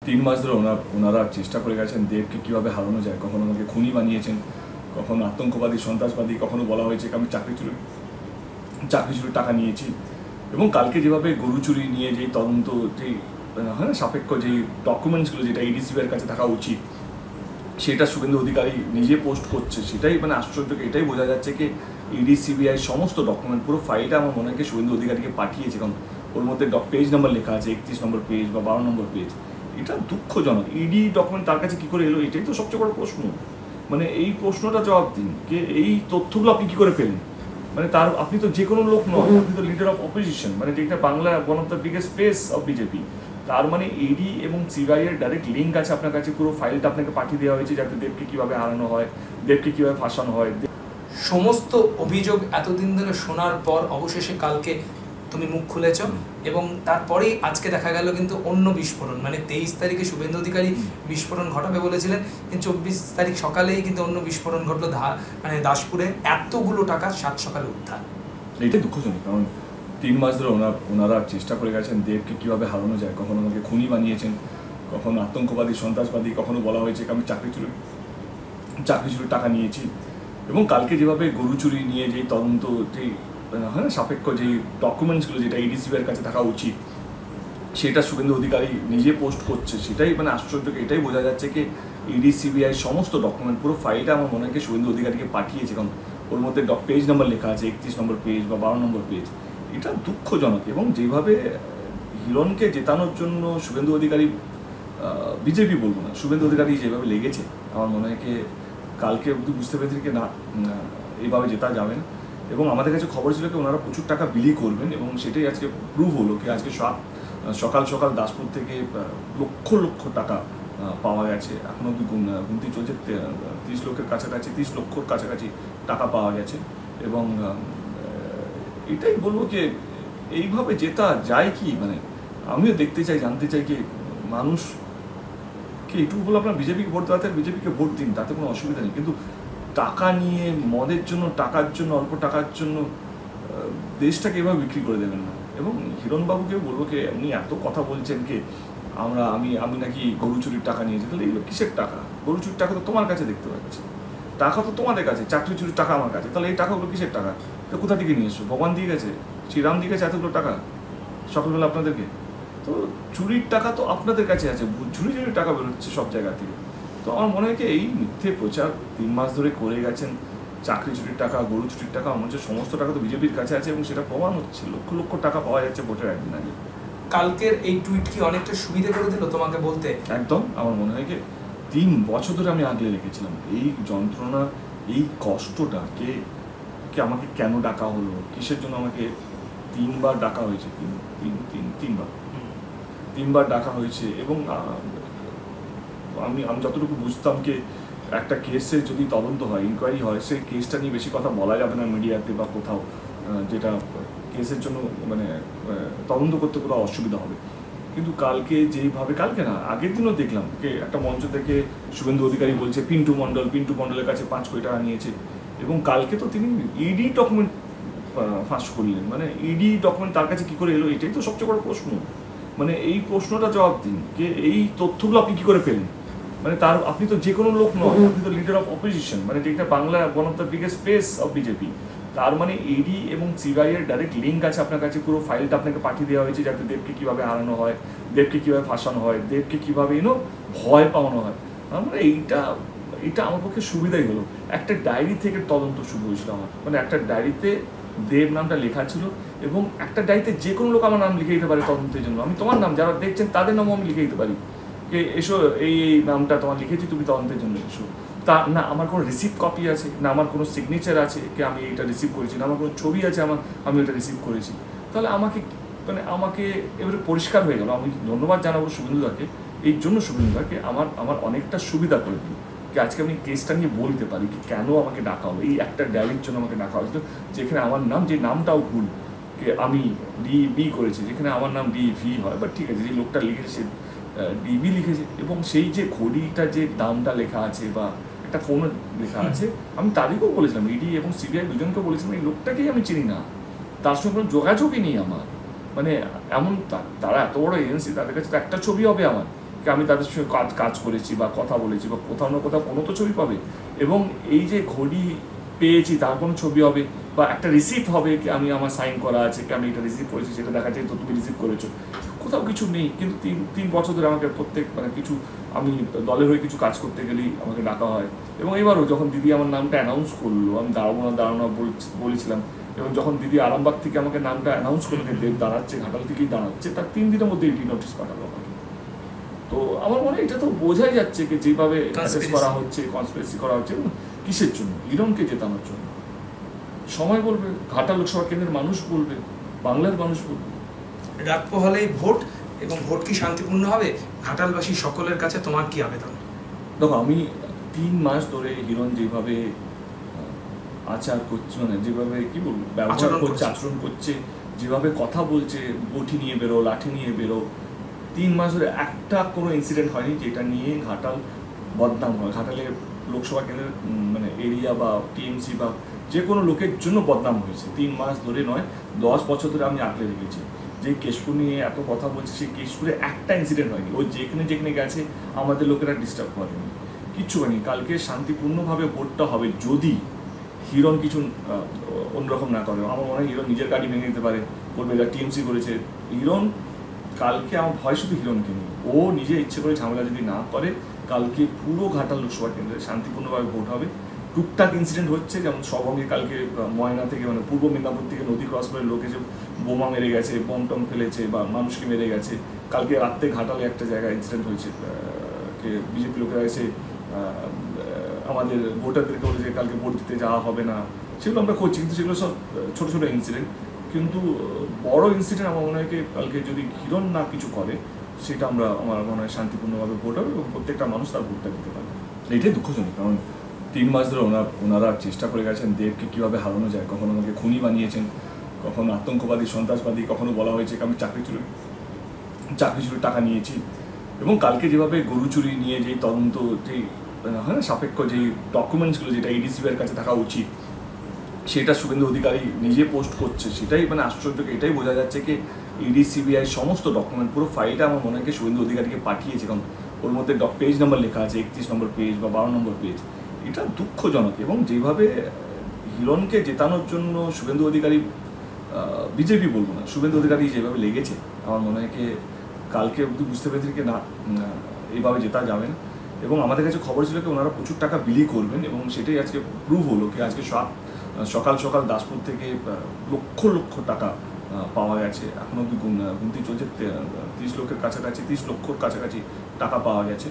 3 মাস ধরে ওনারা চেষ্টা করে গেছেন দেবকে কীভাবে হারানো যায়। কখনো আমাকে খুনি বানিয়েছেন, কখনো আতঙ্কবাদী, সন্ত্রাসবাদী, কখনো বলা হয়েছে আমি চাকরি চুরির টাকা নিয়েছি। এবং কালকে যেভাবে গরু চুরি নিয়ে যেই তদন্ত, যেই হয় না সাপেক্ষ যেই ডকুমেন্টসগুলো যেটা ইডিসিবির কাছে থাকা উচিত, সেটা শুভেন্দু অধিকারী নিজে পোস্ট করছে। সেটাই আশ্চর্য, এটাই বোঝা যাচ্ছে কি ইডিসিবিআই সমস্ত ডকুমেন্ট, পুরো ফাইলটা আমার মনে হয় শুভেন্দু অধিকারীকে পাঠিয়েছে। কারণ ওর মধ্যে পেজ নাম্বার লেখা আছে, 31 নম্বর পেজ বা 12 নম্বর পেজ। এটা দুঃখজনক। ইডি ডকুমেন্ট তার কাছে কী করে এলো, এটাই তো সবচেয়ে বড় প্রশ্ন। এই প্রশ্নটা জবাব দিন, যে এই তথ্যগুলো আপনি কী করে পেলেন। আপনি তো যে কোনো লোক নয়, আপনি তো লিডার অফ অপোজিশন, যেটা Bangla one of the biggest face of BJP. ED এবং সিবিআই এর ডাইরেক্ট লিঙ্ক আছে আপনার কাছে, পুরো ফাইলটা আপনাকে পাঠিয়ে দেওয়া হয়েছে যাতে দেবকে কীভাবে হারানো হয়, দেবকে কীভাবে ফাঁসানো হয়। সমস্ত অভিযোগ এতদিন ধরে শোনার পর অবশেষে কালকে তুমি মুখ খুলেছ, এবং তারপরেই আজকে দেখা গেল কিন্তু অন্য বিস্ফোরণ। 23 তারিখে শুভেন্দু অধিকারী বিস্ফোরণ ঘটাবে বলেছিলেন, কিন্তু 24 তারিখ সকালেই কিন্তু অন্য বিস্ফোরণ ঘটলো দাসপুরে। এতগুলো টাকা 7 সকালে উদ্ধার। এইটাই দুঃখজনক। কারণ 3 মাস ধরে ওনারা চেষ্টা করে গেছেন দেবকে কীভাবে হারানো যায়। কখনো আমাকে খুনি বানিয়েছেন, কখনো আতঙ্কবাদী, সন্ত্রাসবাদী, কখনো বলা হয়েছে আমি চাকরি চুরির টাকা নিয়েছি। এবং কালকে যেভাবে গরু চুরি নিয়ে যেই তদন্ত, যেই হয় না সাপেক্ষ যেই ডকুমেন্টসগুলো যেটা ইডিসিবির কাছে থাকা উচিত, সেটা শুভেন্দু অধিকারী নিজে পোস্ট করছে। সেটাই আশ্চর্য, এটাই বোঝা যাচ্ছে কি ইডিসিবিআই সমস্ত ডকুমেন্ট, পুরো ফাইলটা আমার মনে হয় শুভেন্দু অধিকারীকে পাঠিয়েছে। কারণ ওর মধ্যে পেজ নাম্বার লেখা আছে, 31 নম্বর পেজ বা 12 নম্বর পেজ। এটা দুঃখজনক। এবং যেভাবে হিরণকে জেতানোর জন্য শুভেন্দু অধিকারী, বিজেপি বলবো না, শুভেন্দু অধিকারী যেভাবে লেগেছে, আমার মনে হয় কালকে অবধি বুঝতে পেরেছি কি না, এইভাবে জেতা যাবে না। এবং আমাদের কাছে খবর ছিল কি ওনারা প্রচুর টাকা বিলি করবেন, এবং সেটাই আজকে প্রুভ হলো কি আজকে সকাল দাসপুর থেকে লক্ষ লক্ষ টাকা পাওয়া গেছে। এখনো অব্দি গুনতি চলছে, 30 লক্ষের কাছাকাছি, 30 লক্ষর কাছাকাছি টাকা পাওয়া গেছে। এবং এটাই বলবো কি এইভাবে জেতা যায় কি, আমিও দেখতে চাই, জানতে চাই কি মানুষ কি এইটুকু বলে আপনার বিজেপিকে ভোট দেওয়াতে বিজেপিকে ভোট দিন, তাতে কোনো অসুবিধা নেই। কিন্তু টাকা নিয়ে, মদের জন্য, টাকার জন্য, অল্প টাকার জন্য দেশটাকে এভাবে বিক্রি করে দেবেন না। এবং হিরণবাবুকেও বলবো কি উনি এত কথা বলছেন কি আমি নাকি গরু চুরির টাকা নিয়েছি। তাহলে এগুলো কিসের টাকা? গরু চুরির টাকা তো তোমার কাছে দেখতে পাচ্ছি, টাকা তো তোমাদের কাছে, চাকরি চুরির টাকা আমার কাছে। তাহলে এই টাকাগুলো কিসের টাকা? তো কোথা থেকে নিয়ে এসো? ভগবান দিয়ে গেছে, শ্রীরাম দিয়ে গেছে এতগুলো টাকা সকালবেলা আপনাদেরকে? তো চুরির টাকা তো আপনাদের কাছে আছে, চুরি টাকা বেরোচ্ছে সব জায়গা থেকে। তো আমার মনে হয় কি এই মিথ্যে প্রচার 3 মাস ধরে করে গেছেন, চাকরি চুরির টাকা, গরু চুরির টাকা, আমার হচ্ছে সমস্ত টাকা তো বিজেপির কাছে আছে, এবং সেটা প্রমাণ হচ্ছে। লক্ষ লক্ষ টাকা পাওয়া যাচ্ছে ভোটের একদিন আগে। কালকের এই টুইট কি অনেকটা সুবিধা করে দিল তোমাকে বলতে? একদম। আমার মনে হয় কি 3 বছর ধরে আমি আগলে রেখেছিলাম এই যন্ত্রণা, এই কষ্টটা, কে আমাকে কেন ডাকা হলো, কিসের জন্য আমাকে 3বার ডাকা হয়েছে, 3বার ডাকা হয়েছে। এবং আমি যতটুকু বুঝতাম কি একটা কেসে যদি তদন্ত হয়, ইনকোয়ারি হয়, সেই কেসটা নিয়ে বেশি কথা বলা যাবে না মিডিয়াতে বা কোথাও, যেটা কেসের জন্য তদন্ত করতে কোনো অসুবিধা হবে। কিন্তু কালকে যেইভাবে, কালকে না আগের দিনও দেখলাম যে একটা মঞ্চ থেকে শুভেন্দু অধিকারী বলছে পিন্টু মণ্ডলের কাছে 5 কোটি টাকা নিয়েছে। এবং কালকে তো তিনি ইডি ডকুমেন্ট ফাঁস করলেন। ইডি ডকুমেন্ট তার কাছে কী করে এলো, এটাই তো সবচেয়ে বড় প্রশ্ন। এই প্রশ্নটা জবাব দিন, যে এই তথ্যগুলো আপনি কী করে পেলেন। আপনি তো যে কোনো লোক নয়, আপনি তো লিডার অফ অপোজিশন, যেটা Bangla one of the biggest face of BJP. ED এবং সিবিআই এর ডাইরেক্ট লিঙ্ক আছে আপনার কাছে, পুরো ফাইলটা আপনাকে পাঠিয়ে দেওয়া হয়েছে যাতে দেবকে কীভাবে হারানো হয়, দেবকে কীভাবে ফাঁসানো হয়, দেবকে কীভাবে ভয় পাওয়ানো হয়। এটা আমার পক্ষে সুবিধাই হলো। একটা ডায়েরি থেকে তদন্ত শুরু হয়েছিল আমার, একটা ডায়েরিতে দেব নামটা লেখা ছিল, এবং একটা ডায়েরিতে যে কোনো লোক আমার নাম লিখে দিতে পারে তদন্তের জন্য। আমি তোমার নাম, যারা দেখছেন তাদের নামও আমি লিখে দিতে পারি, যে এসো এই নামটা তোমার লিখেছি, তুমি তদন্তের জন্য এসো। তা না আমার কোনো রিসিভ কপি আছে, না আমার কোনো সিগনেচার আছে কি আমি এটা রিসিভ করেছি, না আমার কোনো ছবি আছে আমি এটা রিসিভ করেছি। তাহলে আমাকে এবারে পরিষ্কার হয়ে গেল। আমি ধন্যবাদ জানাবো শুভেন্দুদাকে, এই জন্য শুভেন্দুদাকে আমার অনেকটা সুবিধা করে দিল কি আজকে আমি কেসটা নিয়ে বলতে পারি কি কেন আমাকে ডাকা হলো। এই একটা ডায়েরির জন্য আমাকে ডাকা হয়েছিল, যেখানে আমার নাম, যে নামটাও ভুল, কে আমি DB করেছি, যেখানে আমার নাম DV হয়, বাট ঠিক আছে, যে লোকটা লিখেছে DB লিখেছে। এবং সেই যে ঘড়িটা, যে দামটা লেখা আছে বা একটা ফোনে লেখা আছে, আমি তাদেরকেও বলেছিলাম, ইডি এবং সিবিআই দুজনকেও বলেছিলাম এই লোকটাকেই আমি চিনি না, তার সঙ্গে কোনো যোগাযোগই নেই আমার। এমন তারা এত বড় এজেন্সি, তাদের কাছে তো একটা ছবি হবে আমার, আমি তাদের সঙ্গে কাজ করেছি বা কথা বলেছি বা কোথাও না কোথাও কোনো তো ছবি পাবে। এবং এই যে ঘড়ি পেয়েছি তার কোনো ছবি হবে বা একটা রিসিপ্ট হবে কি আমি আমার সাইন করা আছে কি আমি এটা রিসিভ করেছি সেটা দেখা যায় তো তুমি রিসিভ করেছো, কোথাও কিছু নেই। কিন্তু তিন বছর ধরে আমাকে প্রত্যেক কিছু আমি দলের হয়ে কিছু কাজ করতে গেলেই আমাকে ডাকা হয়। এবং এবারও যখন দিদি আমার নামটা অ্যানাউন্স করলো, আমি দাঁড়ানো বলেছিলাম, এবং যখন দিদি আরামবাগ থেকে আমাকে নামটা অ্যানাউন্স করে দেব দাঁড়াচ্ছে, ঘাটাল থেকেই দাঁড়াচ্ছে, তার 3 দিনের মধ্যে এটি নোটিশ পাঠালো আমাকে। তো আমার মনে হয় এটা তো বোঝাই যাচ্ছে যে যেভাবে করা হচ্ছে, কনস্পিরেসি করা হচ্ছে, এবং কিসের জন্য? হিরণকে জেতানোর জন্য। সময় বলবে, ঘাটাল লোকসভা কেন্দ্রের মানুষ বলবে, বাংলার মানুষ বলবে। রাত পোহালেই ভোট, এবং ভোট কি শান্তিপূর্ণ হবে? ঘাটালবাসী সকলের কাছে তোমার কি আবেদন? দেখো, আমি 3 মাস ধরে হিরণ যেভাবে আচার করছে, যেভাবে কি বলবো ব্যবহার করছে, আচরণ করছে, যেভাবে কথা বলছে, বটি নিয়ে বেরো, লাঠি নিয়ে বেরো, 3 মাস ধরে একটা কোনো ইনসিডেন্ট হয়নি যেটা নিয়ে ঘাটাল বদনাম হয়। ঘাটালের লোকসভা কেন্দ্রের এরিয়া বা টিএমসি বা যে কোনো লোকের জন্য বদনাম হয়েছে। 3 মাস ধরে নয়, 10 বছর ধরে আমি আঁকড়ে রেখেছি। যে কেশপুর নিয়ে এত কথা বলছে, সেই কেশপুরে একটা ইনসিডেন্ট হয়নি। ওই যেখানে গেছে আমাদের লোকেরা ডিস্টার্ব করেনি, কিচ্ছু হয়নি। কালকে শান্তিপূর্ণভাবে ভোটটা হবে যদি হিরণ কিছু অন্যরকম না করে। আমার মনে হয় হিরণ নিজের গাড়ি ভেঙে দিতে পারে, বলবে যা টিএমসি করেছে। হিরণ কালকে আমার ভয় শুধু হিরণকে নিয়ে, ও নিজে ইচ্ছে করে ঝামেলা যদি না করে, কালকে পুরো ঘাটাল লোকসভা কেন্দ্রে শান্তিপূর্ণভাবে ভোট হবে। টুকটাক ইনসিডেন্ট হচ্ছে, যেমন সবঙ্গে কালকে ময়না থেকে পূর্ব মেদিনীপুর থেকে নদী ক্রস করে লোক এসে বোমা মেরে গেছে, বম টম ফেলেছে বা মানুষকে মেরে গেছে। কালকে রাত্রে ঘাটালে একটা জায়গায় ইনসিডেন্ট হয়েছে, বিজেপি লোকেরা এসে আমাদের ভোটারদেরকে বলে যে কালকে ভোট দিতে যাওয়া হবে না। সেগুলো আমরা করছি, কিন্তু সেগুলো সব ছোটো ছোটো ইনসিডেন্ট। কিন্তু বড় ইনসিডেন্ট আমার মনে হয় কালকে যদি হিরণ না কিছু করে, সেটা আমার মনে হয় শান্তিপূর্ণভাবে ভোট হবে এবং প্রত্যেকটা মানুষ তার ভোটটা দিতে পারবে। এটাই দুঃখজনক, কারণ 3 মাস ধরে ওনারা চেষ্টা করে গেছেন দেবকে কীভাবে হারানো যায়। কখনো আমাকে খুনি বানিয়েছেন, কখনো আতঙ্কবাদী, সন্ত্রাসবাদী, কখনো বলা হয়েছে আমি চাকরি চুরির টাকা নিয়েছি। এবং কালকে যেভাবে গরু চুরি নিয়ে যেই তদন্ত, যেই হয় না সাপেক্ষ যেই ডকুমেন্টসগুলো যেটা ইডিসিবিআইয়ের কাছে থাকা উচিত, সেটা শুভেন্দু অধিকারী নিজে পোস্ট করছে, সেটাই আশ্চর্যকে এটাই বোঝা যাচ্ছে কি ইডিসিবিআই সমস্ত ডকুমেন্ট, পুরো ফাইলটা আমার মনে হয় শুভেন্দু অধিকারীকে পাঠিয়েছে। কারণ ওর মধ্যে পেজ নাম্বার লেখা আছে, 31 নম্বর পেজ বা 12 নম্বর পেজ। এটা দুঃখজনক। এবং যেভাবে হিরণকে জেতানোর জন্য শুভেন্দু অধিকারী, বিজেপি বলবো না, শুভেন্দু অধিকারী যেভাবে লেগেছে, আমার মনে হয় কালকে অবধি বুঝতে পেরেছি কি না, এইভাবে জেতা যাবে না। এবং আমাদের কাছে খবর ছিল কি ওনারা প্রচুর টাকা বিলি করবেন, এবং সেটাই আজকে প্রুভ হলো কি আজকে সকাল দাসপুর থেকে লক্ষ টাকা পাওয়া গেছে। এখনো অব্দি গুনতি চলছে, 30 লক্ষের কাছাকাছি, 30 লক্ষর কাছাকাছি টাকা পাওয়া গেছে।